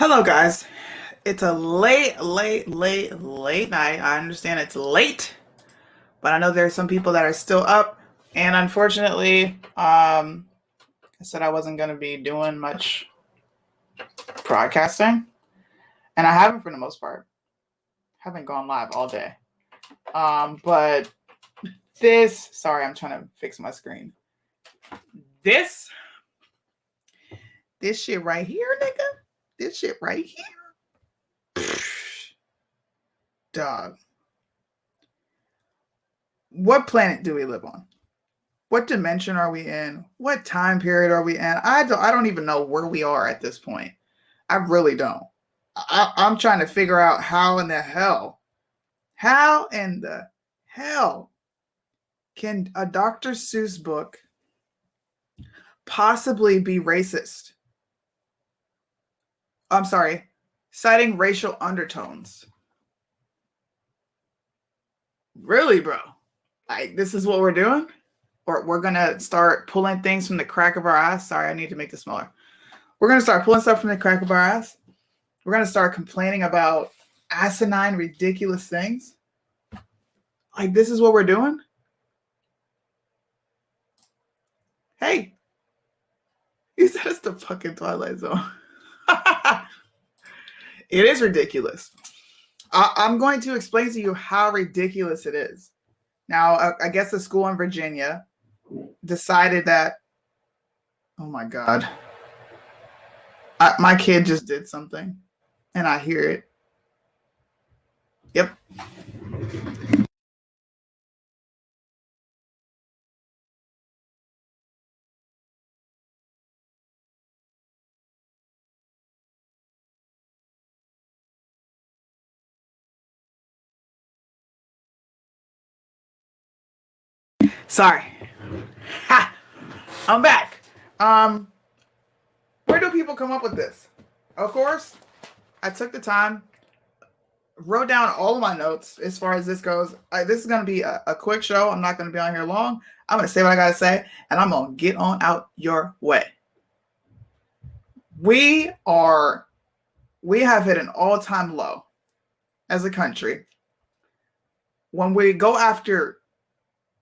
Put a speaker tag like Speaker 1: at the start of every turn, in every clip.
Speaker 1: Hello, guys. It's a late night. I understand it's late, but I know there's some people that are still up. And unfortunately, I said I wasn't going to be doing much broadcasting, and I haven't for the most part. Haven't gone live all day. But sorry, I'm trying to fix my screen. This shit right here, nigga. This shit right here. Dog. What planet do we live on? What dimension are we in? What time period are we in? I don't even know where we are at this point. I really don't. I'm trying to figure out how in the hell can a Dr. Seuss book possibly be racist? I'm sorry, citing racial undertones. Really, bro? Like, this is what we're doing? Or we're going to start pulling things from the crack of our eyes? Sorry, I need to make this smaller. We're going to start pulling stuff from the crack of our eyes. We're going to start complaining about asinine, ridiculous things. Like, this is what we're doing? Hey, you said it's the fucking Twilight Zone. It is ridiculous. I'm going to explain to you how ridiculous it is. Now, I guess the school in Virginia decided that, oh my God, my kid just did something, and I hear it. Yep. Sorry. Ha! I'm back. Where do people come up with this? Of course, I took the time, wrote down all of my notes as far as this goes. This is going to be a quick show. I'm not going to be on here long. I'm going to say what I got to say, and I'm going to get on out your way. We have hit an all-time low as a country when we go after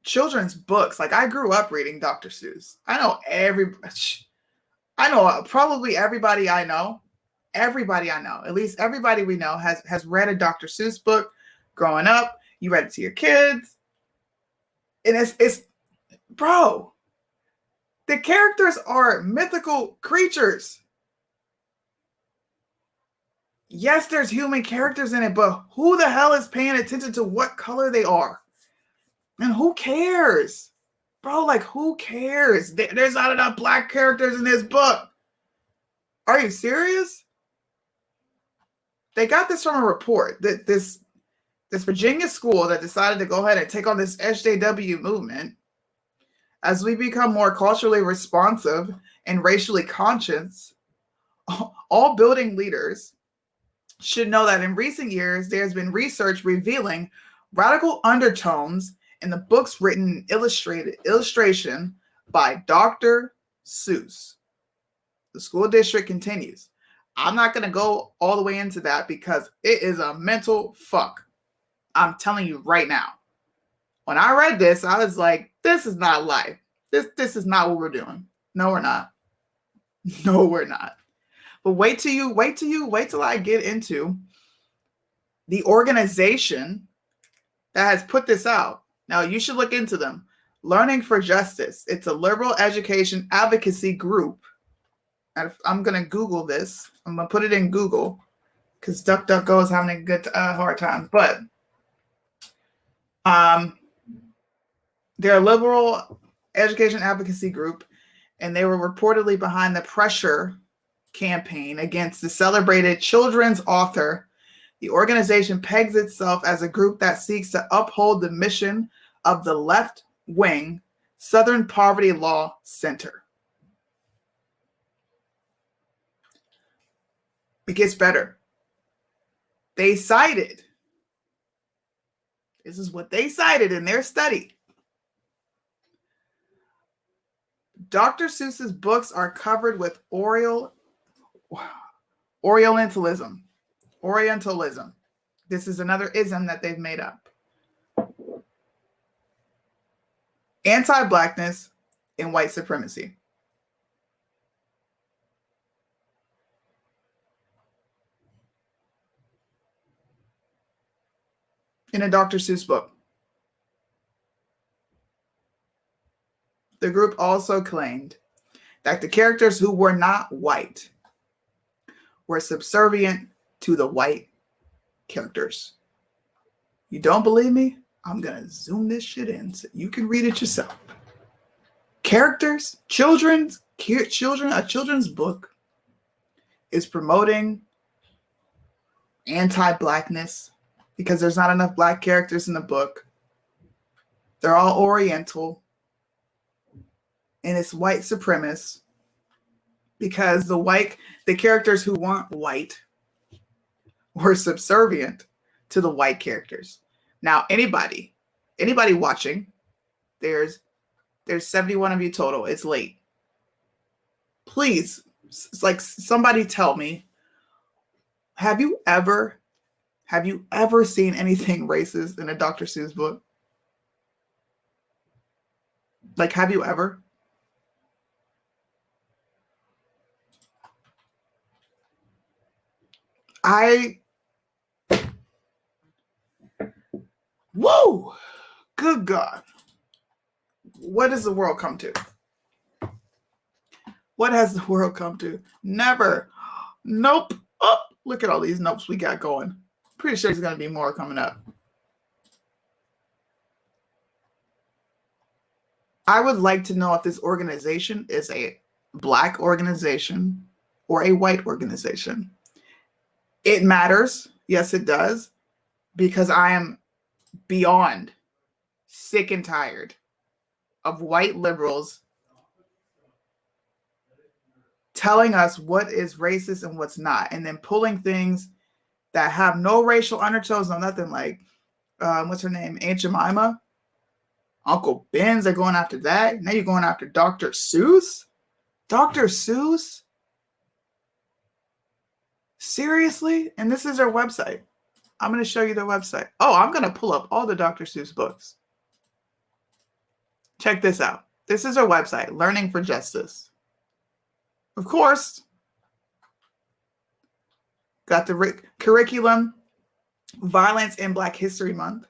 Speaker 1: children's books. Like, I grew up reading Dr. Seuss. I know probably everybody I know, at least everybody we know has read a Dr. Seuss book growing up. You read it to your kids. And it's bro, the characters are mythical creatures. Yes, there's human characters in it, but who the hell is paying attention to what color they are? And who cares? Bro, like, who cares? There's not enough black characters in this book. Are you serious? They got this from a report that this Virginia school that decided to go ahead and take on this SJW movement. As we become more culturally responsive and racially conscious, all building leaders should know that in recent years, there's been research revealing radical undertones in the books written illustration by Dr. Seuss. The school district continues. I'm not going to go all the way into that because it is a mental fuck. I'm telling you right now. When I read this, I was like, this is not life. This is not what we're doing. No, we're not. No, we're not. But wait till I get into the organization that has put this out. Now, you should look into them. Learning for Justice. It's a liberal education advocacy group. And I'm going to Google this. I'm going to put it in Google because DuckDuckGo is having a good hard time. But they're a liberal education advocacy group, and they were reportedly behind the pressure campaign against the celebrated children's author. The organization pegs itself as a group that seeks to uphold the mission of the left-wing Southern Poverty Law Center. It gets better. They cited, this is what they cited in their study. Dr. Seuss's books are covered with oral Orientalism. Orientalism. This is another ism that they've made up. Anti-blackness and white supremacy. In a Dr. Seuss book. The group also claimed that the characters who were not white were subservient to the white characters. You don't believe me? I'm going to zoom this shit in so you can read it yourself. Characters, a children's book is promoting anti-blackness because there's not enough black characters in the book. They're all Oriental. And it's white supremacist because the characters who weren't white were subservient to the white characters. Now, anybody watching, there's 71 of you total. It's late. Please, like, somebody tell me, have you ever seen anything racist in a Dr. Seuss book? Like, have you ever? Whoa, good God. What does the world come to? What has the world come to? Never. Nope. Oh, look at all these nopes we got going. Pretty sure there's going to be more coming up. I would like to know if this organization is a black organization or a white organization. It matters. Yes, it does. Because I am beyond sick and tired of white liberals telling us what is racist and what's not, and then pulling things that have no racial undertones, no nothing, like, what's her name? Aunt Jemima? Uncle Ben's, they're going after that. Now you're going after Dr. Seuss? Dr. Seuss? Seriously? And this is their website. I'm going to show you their website. Oh, I'm going to pull up all the Dr. Seuss books. Check this out. This is their website, Learning for Justice. Of course, got the curriculum, Violence in Black History Month.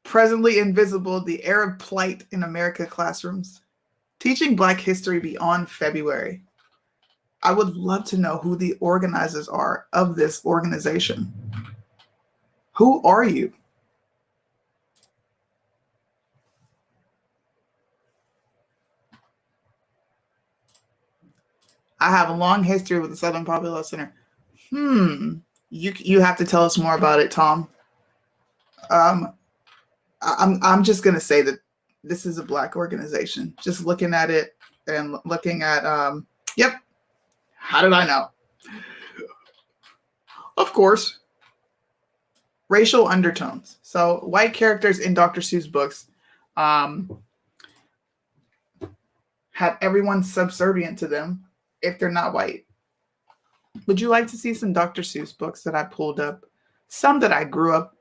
Speaker 1: Presently invisible, the Arab plight in America classrooms. Teaching Black history beyond February. I would love to know who the organizers are of this organization. Who are you? I have a long history with the Southern Poverty Law Center. You have to tell us more about it, Tom. I'm just gonna say that this is a black organization. Just looking at it and looking at yep. How did I know? Of course. Racial undertones. So white characters in Dr. Seuss books have everyone subservient to them if they're not white. Would you like to see some Dr. Seuss books that I pulled up? Some that I grew up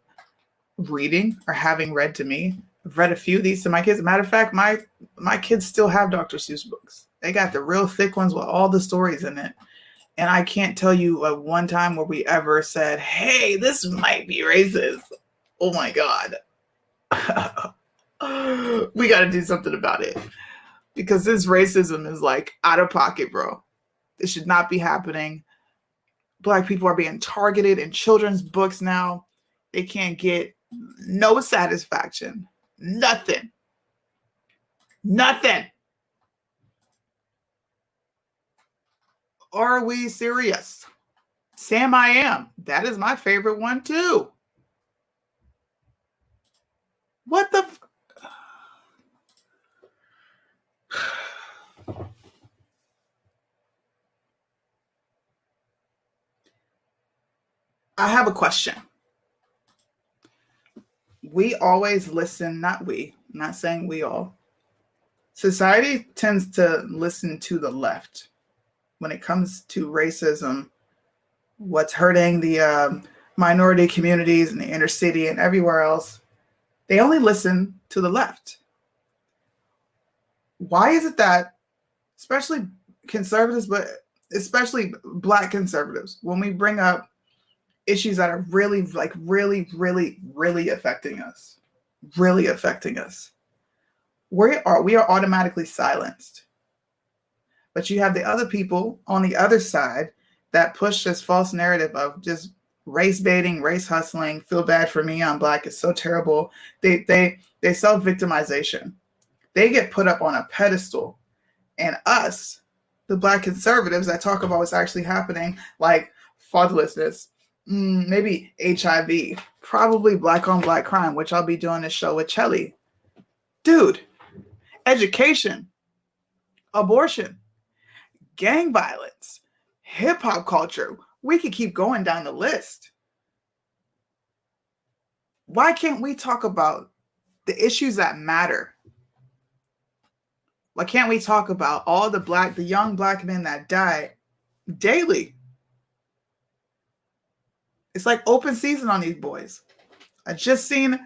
Speaker 1: reading or having read to me. I've read a few of these to my kids. As a matter of fact, my kids still have Dr. Seuss books. They got the real thick ones with all the stories in it. And I can't tell you one time where we ever said, hey, this might be racist. Oh my God. We got to do something about it. Because this racism is like out of pocket, bro. This should not be happening. Black people are being targeted in children's books now. They can't get no satisfaction. Nothing. Nothing. Are we serious? Sam I Am. That is my favorite one too. What the I have a question. We always listen, not we, I'm not saying we all. Society tends to listen to the left. when it comes to racism, what's hurting the minority communities in the inner city and everywhere else, they only listen to the left. Why is it that, especially conservatives, but especially Black conservatives, when we bring up issues that are really affecting us, we are automatically silenced? But you have the other people on the other side that push this false narrative of just race baiting, race hustling, feel bad for me, I'm Black, it's so terrible. They self-victimization. They get put up on a pedestal. And us, the Black conservatives that talk about what's actually happening, like fatherlessness, maybe HIV, probably Black on Black crime, which I'll be doing this show with Chelly. Dude, education, abortion, gang violence, hip hop culture. We could keep going down the list. Why can't we talk about the issues that matter? Why can't we talk about all the young Black men that die daily? It's like open season on these boys. I just seen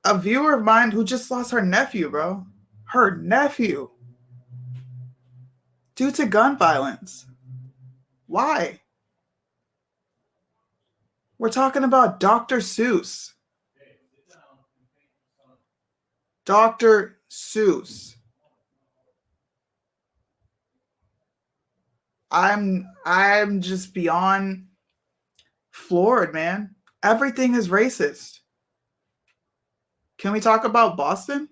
Speaker 1: a viewer of mine who just lost her nephew, bro. Her nephew. Due to gun violence. Why? We're talking about Dr. Seuss. Dr. Seuss. I'm just beyond floored, man. Everything is racist. Can we talk about Boston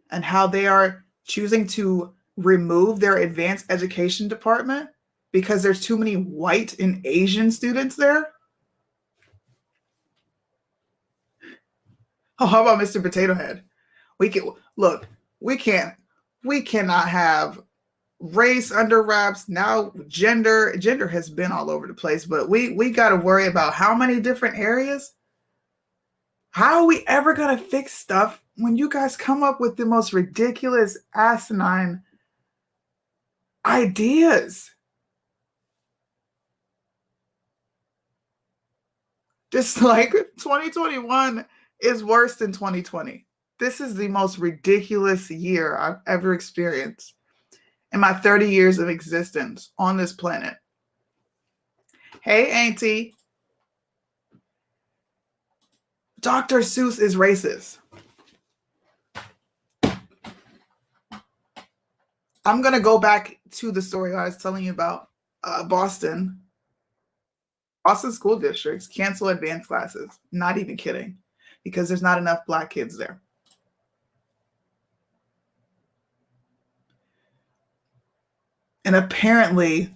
Speaker 1: and how they are choosing to remove their advanced education department because there's too many white and Asian students there? Oh, how about Mr. Potato Head? We cannot have race under wraps. Now gender has been all over the place, but we got to worry about how many different areas. How are we ever going to fix stuff when you guys come up with the most ridiculous, asinine ideas? Just like 2021 is worse than 2020. This is the most ridiculous year I've ever experienced in my 30 years of existence on this planet. Hey, Auntie. Dr. Seuss is racist. I'm going to go back to the story I was telling you about Boston. Boston school districts cancel advanced classes. Not even kidding. Because there's not enough Black kids there. And apparently,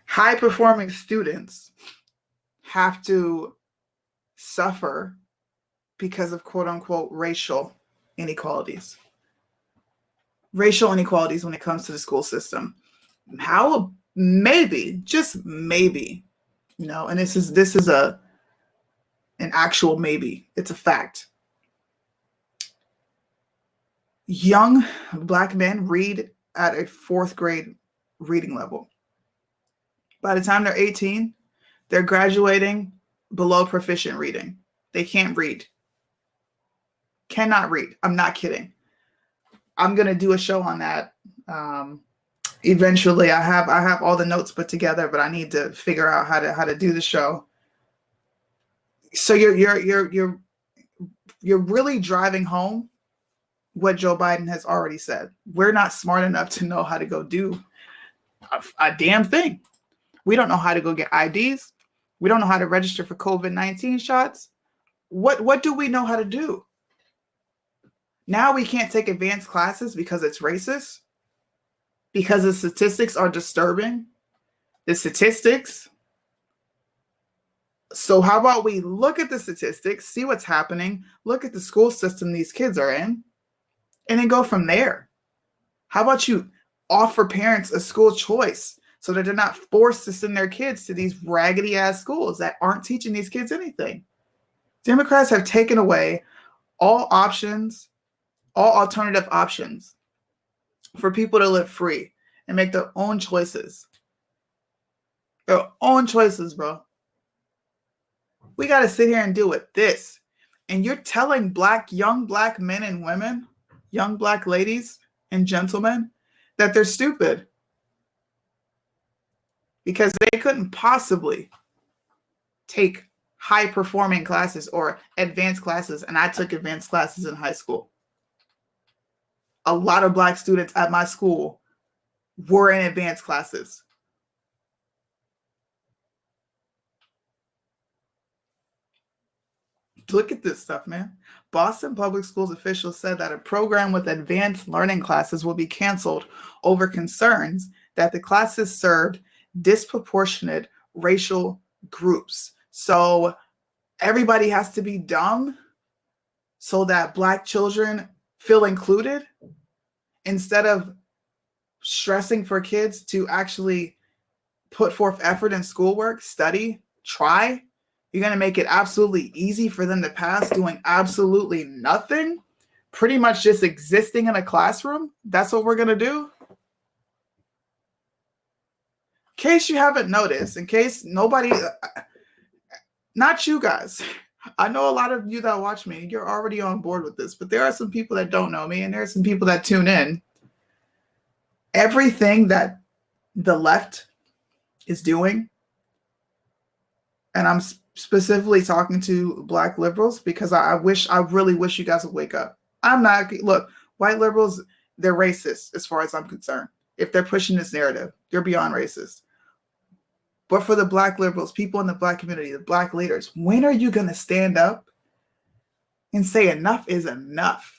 Speaker 1: high-performing students have to suffer because of quote-unquote racial inequalities. Racial inequalities when it comes to the school system. How maybe, just maybe, and this is an actual maybe. It's a fact. Young Black men read at a 4th grade reading level. By the time they're 18, they're graduating below proficient reading. They can't read. Cannot read. I'm not kidding. I'm going to do a show on that. Eventually, I have all the notes put together, but I need to figure out how to do the show. So you're really driving home what Joe Biden has already said. We're not smart enough to know how to go do a damn thing. We don't know how to go get IDs. We don't know how to register for COVID-19 shots. What do we know how to do? Now we can't take advanced classes because it's racist. Because the statistics are disturbing. The statistics. So how about we look at the statistics, see what's happening, look at the school system these kids are in, and then go from there. How about you offer parents a school choice so that they're not forced to send their kids to these raggedy ass schools that aren't teaching these kids anything? Democrats have taken away all options all alternative options for people to live free and make their own choices. Their own choices, bro. We got to sit here and deal with this. And you're telling young black men and women, young black ladies and gentlemen, that they're stupid because they couldn't possibly take high performing classes or advanced classes. And I took advanced classes in high school. A lot of black students at my school were in advanced classes. Look at this stuff, man. Boston Public Schools officials said that a program with advanced learning classes will be canceled over concerns that the classes served disproportionate racial groups. So everybody has to be dumb so that black children feel included instead of stressing for kids to actually put forth effort in schoolwork, study, try. You're going to make it absolutely easy for them to pass doing absolutely nothing, pretty much just existing in a classroom. That's what we're going to do. In case you haven't noticed, in case nobody, not you guys. I know a lot of you that watch me, you're already on board with this, but there are some people that don't know me and there are some people that tune in. Everything that the left is doing, and I'm specifically talking to black liberals because I really wish you guys would wake up. Look, white liberals, they're racist as far as I'm concerned. If they're pushing this narrative, they're beyond racist. But for the black liberals, people in the black community, the black leaders, when are you going to stand up and say enough is enough?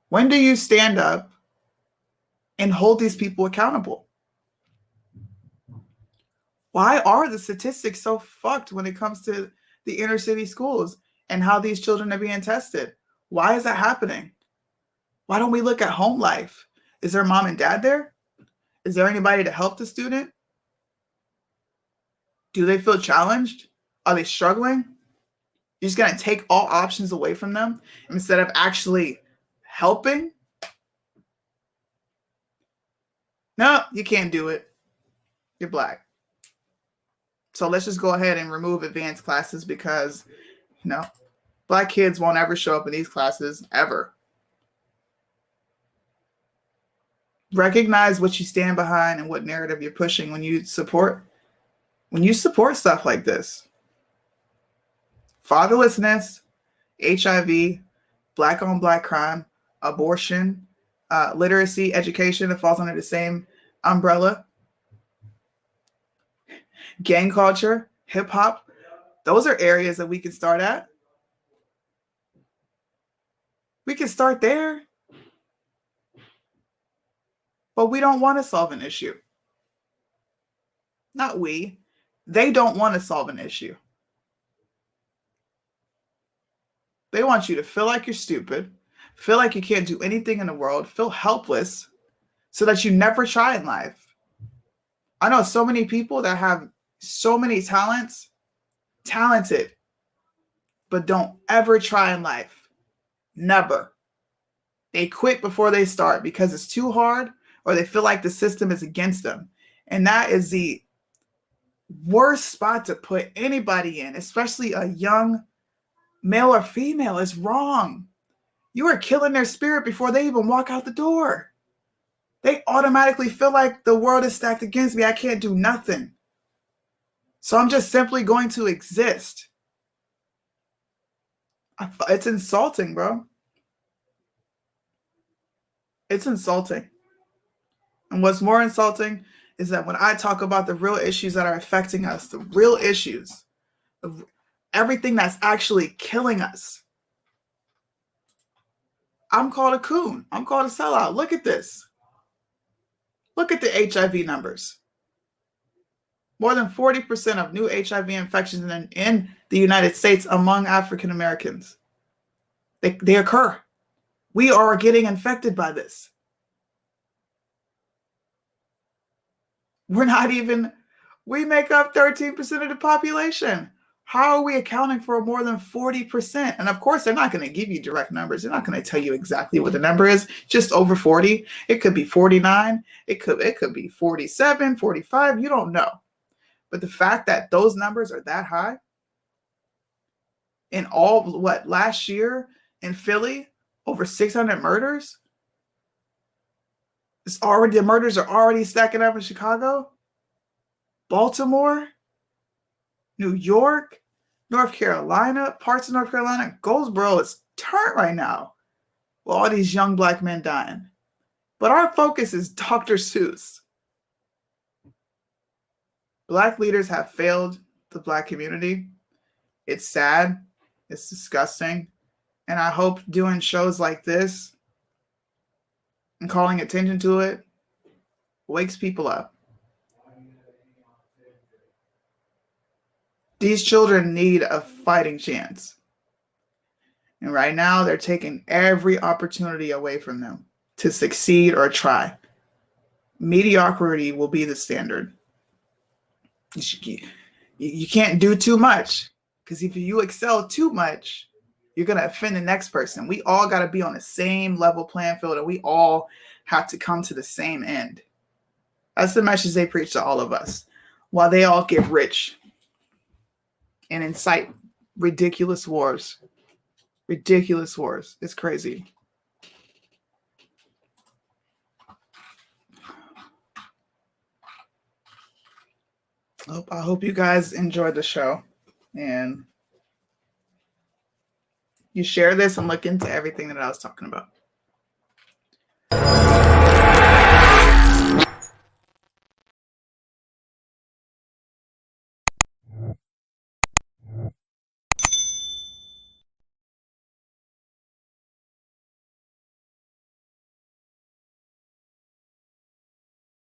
Speaker 1: When do you stand up and hold these people accountable? Why are the statistics so fucked when it comes to the inner city schools and how these children are being tested? Why is that happening? Why don't we look at home life? Is there mom and dad there? Is there anybody to help the student? Do they feel challenged? Are they struggling? You're just going to take all options away from them instead of actually helping? No, you can't do it. You're black. So let's just go ahead and remove advanced classes because, black kids won't ever show up in these classes ever. Recognize what you stand behind and what narrative you're pushing when you support stuff like this. Fatherlessness, HIV, black on black crime, abortion, literacy, education, that falls under the same umbrella. Gang culture, hip hop, those are areas that we can start at. We can start there. But we don't want to solve an issue. Not we. They don't want to solve an issue. They want you to feel like you're stupid, feel like you can't do anything in the world, feel helpless so that you never try in life. I know so many people that have so many talents, talented, but don't ever try in life. Never. They quit before they start because it's too hard or they feel like the system is against them. And that is the worst spot to put anybody in, especially a young male or female. Is wrong. You are killing their spirit before they even walk out the door. They automatically feel like the world is stacked against me. I can't do nothing. So I'm just simply going to exist. It's insulting, bro. It's insulting. And what's more insulting is that when I talk about the real issues that are affecting us, the real issues, everything that's actually killing us, I'm called a coon. I'm called a sellout. Look at this. Look at the HIV numbers. More than 40% of new HIV infections in the United States among African Americans. They occur. We are getting infected by this. We make up 13% of the population. How are we accounting for more than 40%? And of course, they're not going to give you direct numbers. They're not going to tell you exactly what the number is, just over 40. It could be 49. It could be 47, 45. You don't know. But the fact that those numbers are that high, in all, last year in Philly, over 600 murders, the murders are already stacking up in Chicago, Baltimore, New York, North Carolina, parts of North Carolina. Goldsboro is turned right now with all these young Black men dying. But our focus is Dr. Seuss. Black leaders have failed the Black community. It's sad. It's disgusting. And I hope doing shows like this and calling attention to it wakes people up. These children need a fighting chance. And right now, they're taking every opportunity away from them to succeed or try. Mediocrity will be the standard. You can't do too much, because if you excel too much, you're going to offend the next person. We all got to be on the same level playing field, and we all have to come to the same end. That's the message they preach to all of us, while they all get rich and incite ridiculous wars. Ridiculous wars. It's crazy. I hope you guys enjoyed the show, and you share this and look into everything that I was talking about.